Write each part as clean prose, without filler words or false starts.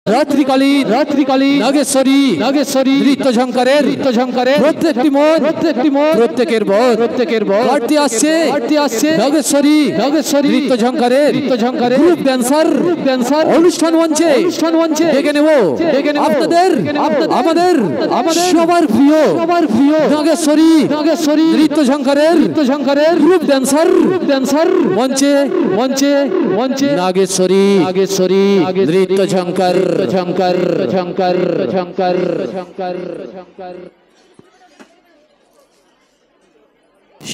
রাত্রিকালীন নাগেশ্বরী নৃত্য ঝঙ্কারের প্রত্যেকটি মন প্রত্যেকের বর কাটতে আসছে নাগেশ্বরী নৃত্য ঝঙ্কারের গ্রুপ ড্যান্সার অনুষ্ঠান মঞ্চে ডেকে নেব আপনাদের আমাদের সবার প্রিয় নাগেশ্বরী নৃত্য ঝঙ্কারের গ্রুপ ড্যান্সার মঞ্চে নাগেশ্বরী নৃত্য ঝঙ্কার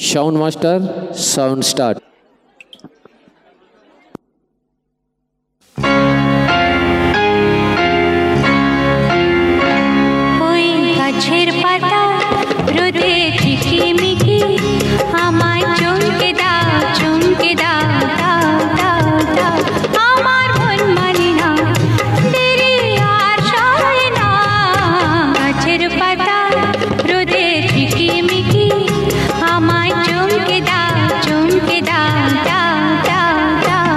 সাউন্ড মাস্টার সাউন্ড স্টার্ট। ওই গাছের পাতা রোদে ঝিকিমিকি আমায় চমকে দাও দাও দাও দাও আমার মন মানে না দেরি আর সয় না গাছের পাতা রোদে ঝিকিমিকি আমায় চমকে দাও দাও দাও দাও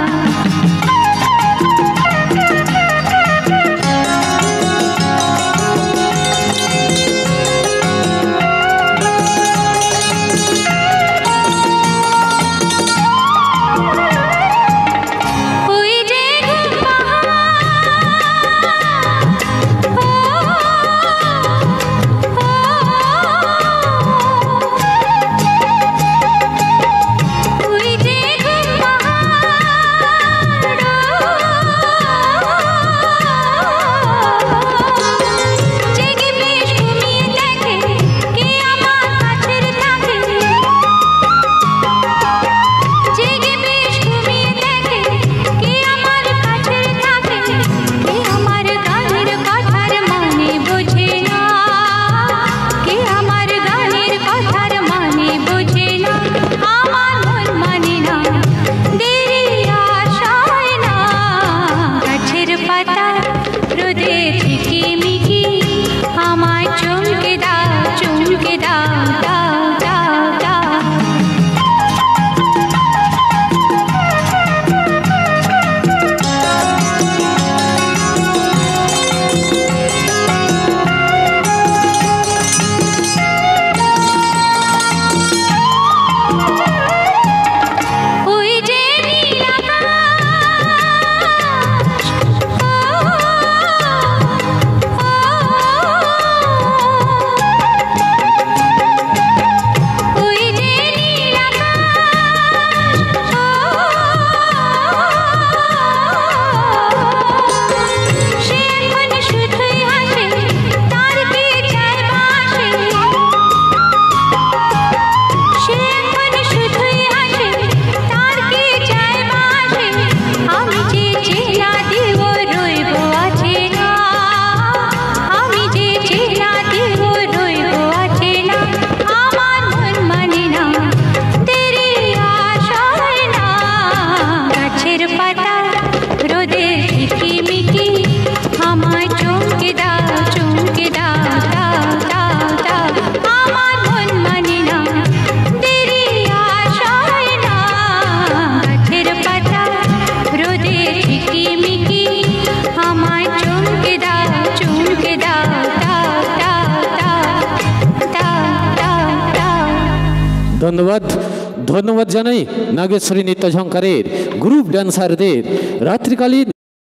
ধন্যবাদ জানাই নাগেশ্বরী নৃত্য ঝঙ্কারের গ্রুপ ড্যান্সারদের রাত্রিকালীন